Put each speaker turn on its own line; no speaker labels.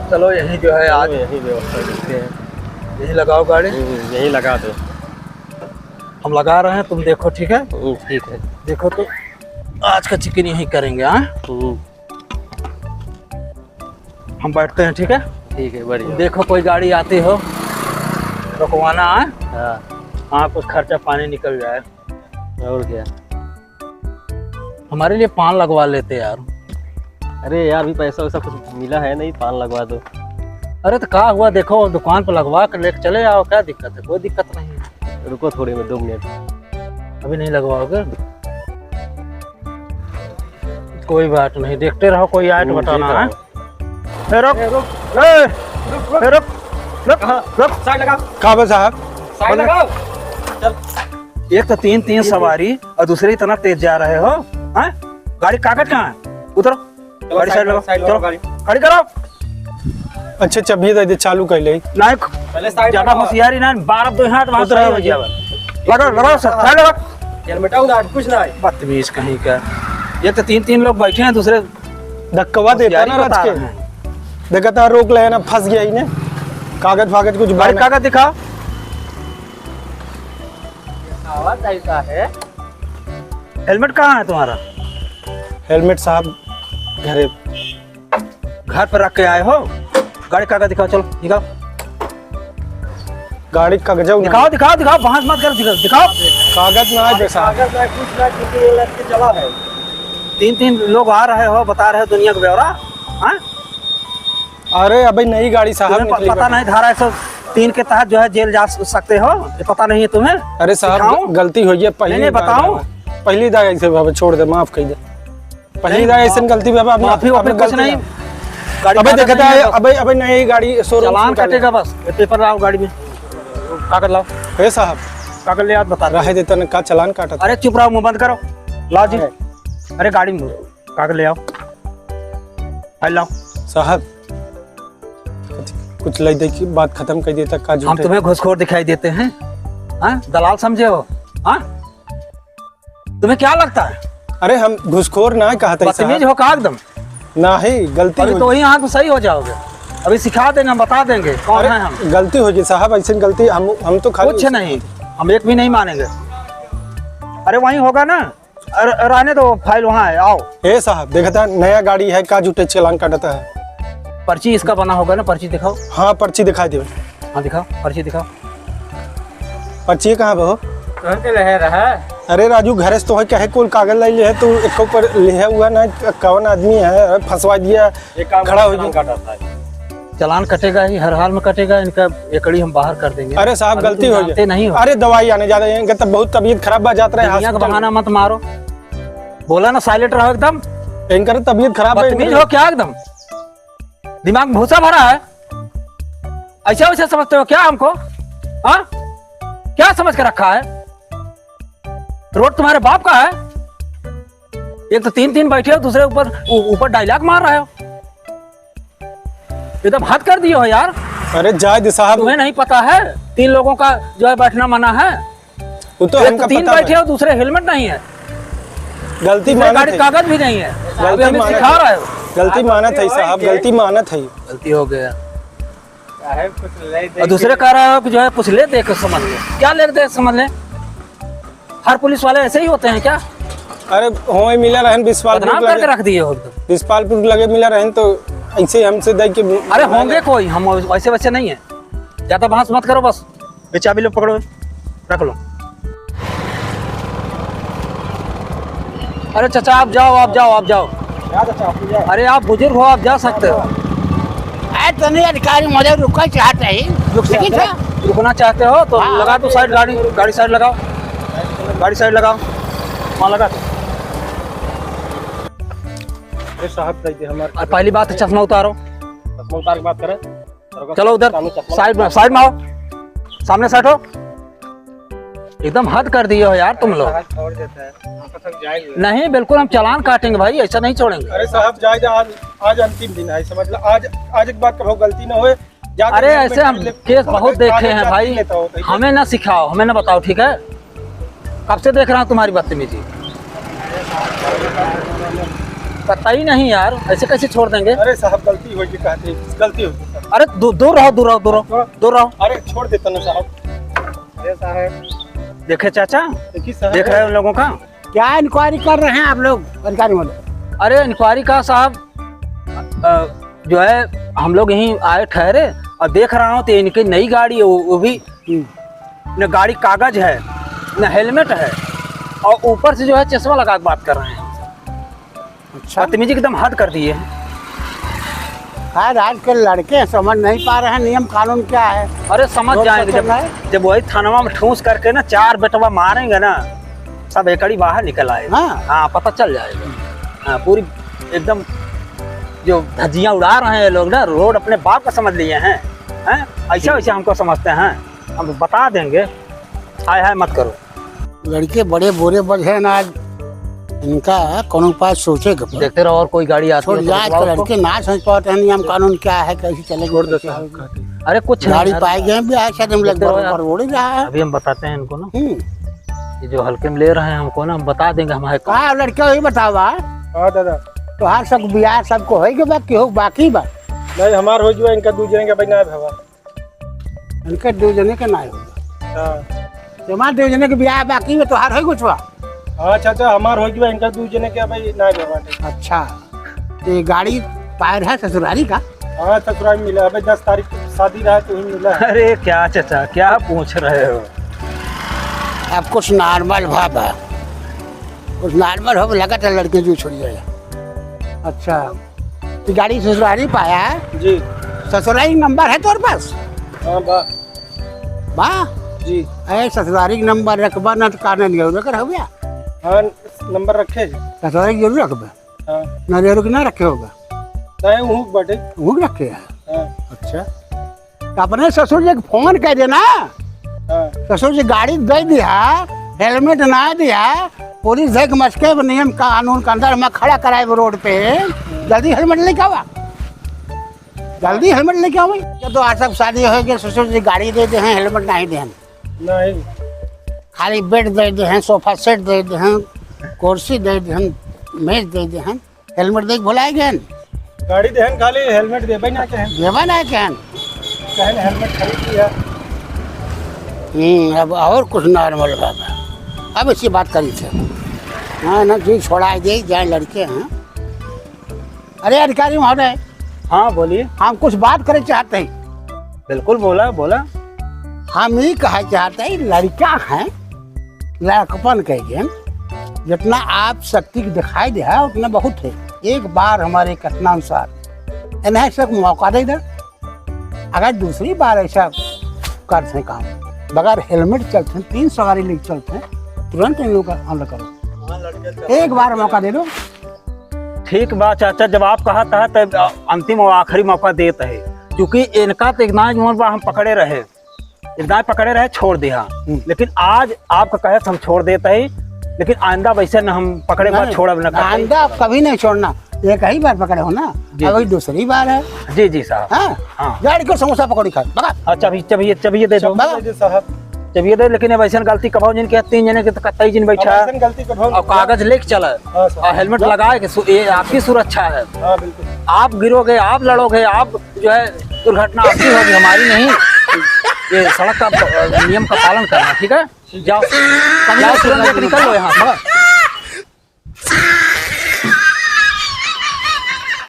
चलो यही जो है आज
यही व्यवस्था करते हैं।
यही लगाओ गाड़ी,
यही लगा दो।
हम लगा रहे हैं, तुम देखो ठीक है।
ठीक है।
देखो तो आज का चिकन यही करेंगे। हाँ हम बैठते हैं ठीक है।
ठीक है बढ़िया।
देखो कोई गाड़ी आती हो रुकवाना है।
हाँ
कुछ खर्चा पानी निकल जाए।
और क्या।
हमारे लिए पान लगवा लेते यार।
अरे यार अभी पैसा वैसा कुछ मिला है नहीं, पान लगवा दो।
अरे तो कहा हुआ, देखो दुकान पर लगवा कर लेकर चले आओ, क्या दिक्कत है? कोई दिक्कत नहीं है।
रुको थोड़ी में 2 मिनट।
अभी नहीं लगवाओगे? कोई बात नहीं, देखते रहो, कोई आए तो बताना है। रुक
साइड लगा।
काबा साहब
साइड लगाओ।
एक तो 3 सवारी और दूसरी इतना तेज जा रहे हो। हाँ गाड़ी कागज कहाँ है? उतरो, गाड़ी साइड लगाओ, चलो गाड़ी करो।
अच्छा चाबी दे दे, चालू कर ले।
नहीं
पहले साइड
ज्यादा होशियारी ना, 12 2 हाथ वहां
उतरो
भैया। लगाओ साइड लगाओ।
हेलमेट उतार, कुछ ना है।
बदतमीज कहीं का। ये तो 3 लोग बैठे हैं, दूसरे
धक्कवा देता ना राज के। देखा था रोक ले ना, फंस गया इन्हें। कागज फागज कुछ
गाड़ी कागज दिखाओ।
आवाज ऐसा है।
हेलमेट कहाँ है तुम्हारा?
हेलमेट साहब
घर पर रख के आए हो। गाड़ी कागज दिखाओ, चलो दिखाओ
गाड़ी कागज
दिखाओ दिखाओ दिखाओ, बहस मत करो, दिखाओ।
कागज ना है साहब।
कागज में कुछ ना, क्योंकि ये लड़के चला है।
3 लोग आ रहे हो, बता रहे हो दुनिया का ब्यौरा। हाँ
अरे अबे नई गाड़ी साहब निकली।
पता नहीं धारा 103 के तहत जो है जेल जा सकते हो, ये पता नहीं है तुम्हें?
अरे साहब गलती हुई है, पहली
बताओ।
पहली दाग ऐसे बाबा छोड़ दे, माफ कर दे। पहली दाग ऐसे गलती बाबा,
माफी कुछ नहीं।
अबे देखता है, अबे नई गाड़ी
चालान कटेगा बस। पेपर लाओ गाड़ी में, कागज लाओ।
हे साहब
कागज ले याद बता
रहे देता ने का चालान काटा।
अरे चुप रहो, मुंह बंद करो। लाओ जी, अरे गाड़ी में कागज ले आओ, लाओ
साहब। कुछ ले दे की बात खत्म कर देता का।
हम तुम्हें घुसखोर दिखाई देते हैं? हाँ दलाल समझे हो? हाँ तुम्हें क्या लगता है?
अरे हम घुसखोर ना कहते हैं,
बदतमीज हो का एकदम।
ना ही गलती
अभी तो वही आँख में सही हो जाओगे। अभी सिखा देंगे, हम बता देंगे कौन है हम।
गलती हो गई साहब, ऐसी गलती हम तो
कुछ नहीं, हम एक भी नहीं मानेंगे। अरे वहीं होगा ना, रहने दो, फाइल वहाँ है, आओ।
हे साहब देखता नया गाड़ी है, का झूठे चालान काटता है।
पर्ची इसका बना होगा ना, पर्ची दिखाओ।
हाँ पर्ची दिखाई दे।
हाँ दिखाओ, पर्ची दिखाओ।
पर्ची कहाँ पे हो?
कहाँ के रह रहा है?
अरे राजू घर से तो है, कहे कोई कागज ले है तो एक ऊपर लिया हुआ ना, कौन आदमी है फंसवा दिया, खड़ा हो गया।
चालान कटेगा ही, हर हाल में कटेगा। इनका एकड़ी हम बाहर कर देंगे।
अरे साहब गलती हो गई।
नहीं हो।
अरे दवाई आने जा रहे हैं, तब बहुत तबीयत खराब हो जाता है।
दुनिया का बहाना मत मारो, बोला ना साइलेंट रहो एकदम।
इनका तबीयत खराब है।
बदतमीज हो क्या एकदम? दिमाग में भूसा भरा है? ऐसा वैसे समझते हो क्या हमको? हाँ क्या समझ के रखा है? रोड तुम्हारे बाप का है? एक तो 3 बैठे हो, दूसरे ऊपर डायलॉग मार रहे हो। एकदम हद कर दिए हो यार।
अरे जायद साहब,
तुम्हें नहीं पता है 3 लोगों का जो है बैठना मना है?
वो तो
एक 3 बैठे हो, दूसरे हेलमेट नहीं है,
गलती
गाड़ी कागज भी नहीं है। अभी हमें सिखा रहे हो।
गलती मानत है साहब, गलती मानत है।
गलती हो गया। और दूसरे कह रहे हो कि जो है कुछ ले दे के समझ ले। क्या ले दे समझ ले? हर पुलिस वाले ऐसे ही होते हैं क्या?
अरे हो मिला रहन
बदनाम करके रख दिए हो।
बिस्पालपुर लगे मिला रहन तो ऐसे हमसे दे के।
अरे होंगे कोई, हम वैसे वैसे नहीं है। ज्यादा बहस मत करो, बस ये चाबी लो, पकड़ो, रख लो। अरे चाचा आप जाओ, आप जाओ, आप जाओ। अरे आप बुजुर्ग हो, आप जा सकते हो।
तो नहीं अधिकारी मुझे रुकना चाहते हैं।
रुकना चाहते हो तो लगा दो साइड, गाड़ी साइड लगाओ, गाड़ी साइड लगाओ, वहाँ लगा दो।
साहब
और पहली बात है चश्मा उतारो।
चश्मा उतार के बात करें।
चलो उधर साइड में आओ, सामने सेट हो। एकदम हद कर दिए हो यार तुम लोग। नहीं बिल्कुल, हम चालान काटेंगे भाई, ऐसा नहीं छोड़ेंगे।
अरे साहब जायद आज अंतिम दिन है, समझ लो। आज एक बात कहो, गलती ना होए।
अरे ऐसे हम केस बहुत देखे हैं भाई, हमें ना सिखाओ, हमें ना बताओ, ठीक है? कब से देख रहा हूँ तुम्हारी बदतमीजी। कतई नहीं यार, ऐसे कैसे छोड़ देंगे?
अरे साहब गलती हो गई, कहते गलती हो गई साहब।
अरे दूर रहो।
अरे छोड़ देता ना साहब। अरे साहब
देखे चाचा,
देखिए साहब,
देख रहे हैं उन लोगों का।
क्या इंक्वायरी कर रहे हैं आप लोग अधिकारी महोदय?
अरे इंक्वायरी का साहब, जो है हम लोग यहीं आए ठहरे और देख रहा हूँ तो इनकी नई गाड़ी है, वो भी न गाड़ी कागज है न हेलमेट है, और ऊपर से जो है चश्मा लगा के बात कर रहे हैं।
अच्छा,
बदतमीजी एकदम हद कर दिए हैं।
खैर आज के लड़के समझ नहीं पा रहे हैं नियम कानून क्या है।
अरे समझ
रोड पर
जाएंगे
चल रहा
जब वही थानवा में ठूस करके ना 4 बेटवा मारेंगे ना, सब एकड़ी बाहर निकल आएगा।
हाँ।
हाँ पता चल जाएगा। हाँ पूरी एकदम जो धज्जियां उड़ा रहे हैं लोग ना, रोड अपने बाप का समझ लिए हैं। ऐसा वैसे हमको समझते हैं, हम बता देंगे। हाय मत करो।
लड़के बड़े बुरे बजे ना, आज इनका कौन उपाय सोचेगा।
देखते रहो और कोई गाड़ी आती
छोड़
है तो
आज
बुलाओ
के
उसको।
लड़के ना समझ पाते हैं नियम कानून क्या है, कैसे चलेगा।
अरे कुछ
गाड़ी
नहीं
पाए गए भी है, शायद हम लोग
देखते रहो यार।
रोड ही रहा है।
अभी हम बताते हैं इनको ना,
हम्म।
ये जो हल्के में ले रहे हैं हमको ना, हम बता देंगे हमारे को।
कहा लड़के वही बतावा,
हाँ दादा।
तो हर सब बियाह सबको होएगा बाकी हो बाकी बा
नहीं हमार हो जो इनका दूध जने का भाई ना भवा।
इनके 2 जने के ना होगा।
हाँ
तुम्हारे 2 जने के बियाह बाकी में तो हर हो कुछ बा।
हाँ चाचा हमार हो जो इनका दूध जने का भाई ना भवा।
अच्छा, ये गाड़ी पायर है ससुरारी का?
हाँ ससुराल मिला है भाई, 10 तारीख को शादी रहा तो ही मिला है।
अरे क्या चाचा क्या पूछ रहे हो?
अब कुछ नॉर्मल भाव है, कुछ नॉर्मल हो लगा था लड़के जो छोड़ जाए। अच्छा, तो गाड़ी ससुरारी पाया है?
जी
ससुरारी नंबर है तुम्हारे पास?
हाँ बा
वाह
जी।
अरे ससुरारी नंबर रखबा ना तो कारण नहीं होगा कर हो गया।
हाँ नंबर रखे।
ससुरारी जरूर रखबा,
हाँ
ना जरूर ना रखे होगा।
नहीं हूँ बटे।
वो रखे है।
हाँ
अच्छा, तो अपने ससुर जी को फोन कर देना,
हाँ
ससुर जी गाड़ी दे दिया, हेलमेट ना दिया, पुलिस देख मस्के नियम कानून के अंदर में खड़ा कराए रोड पे, जल्दी हेलमेट लेके आवा, जल्दी हेलमेट लेके आवा। ये तो आज सब शादी हो गई, ससुर जी गाड़ी दे दे हैं, हेलमेट नहीं दे हैं,
नहीं
खाली बेड दे दे हैं, सोफा सेट दे दे हैं, कुर्सी दे दे हैं, मेज दे दे हैं, हेलमेट देख भुलाए गए।
गाड़ी देहन खाली हेलमेट दे भाई ना कहन
देवा ना कहन।
कहन हेलमेट खरीद लिया।
अब और कुछ नॉर्मल बाबा, अब इसी बात करी थे। हाँ ना जी छोड़ा दे जाए लड़के हैं। अरे अधिकारी महोदय,
हाँ बोलिए।
हम कुछ बात करे चाहते हैं।
बिल्कुल बोला।
हम ये कहा चाहते हैं लड़का है, लड़कपन कहेंगे, जितना आप शक्ति दिखाई दे है उतना बहुत है। एक बार हमारे कथनानुसार इन्हें सब मौका दे दे, अगर दूसरी बार ऐसा करते काम बगैर हेलमेट चलते 3 सवारी लेके चलते तुरंत इन लोग का हल करो। एक बार मौका दे दो।
ठीक बात चाचा, जब आप कहा था तब अंतिम और आखिरी मौका देते है, क्योंकि इनका तो इतना हम पकड़े रहे, इतना पकड़े रहे छोड़ दिया, लेकिन आज आपका कहे हम छोड़ देते है, लेकिन आइंदा वैसे न हम पकड़े बाद छोड़ा न करते।
आइंदा आप कभी नहीं छोड़ना, एक ही बार पकड़े हो ना, अभी दूसरी बार है।
जी साहब।
हाँ
हाँ।
गाड़ी को समोसा पकौड़ी खा बगा।
अच्छा चबिए दे दो
साहब
चबिए दे, लेकिन वैसे गलती कभाओ जिनके 3 जने के तो कतई जिन बैठा है
ऐसन गलती कभाओ
और कागज लेके चला
हाँ, साहब।
और हेलमेट लगाए के, ये आपकी सुरक्षा है।
हाँ बिल्कुल।
आप गिरोगे, आप लड़ोगे, आप जो है दुर्घटना आपकी होगी, हमारी नहीं। ये सड़क का नियम का पालन करना, ठीक है? जाओ तुरंत निकल लो यहाँ।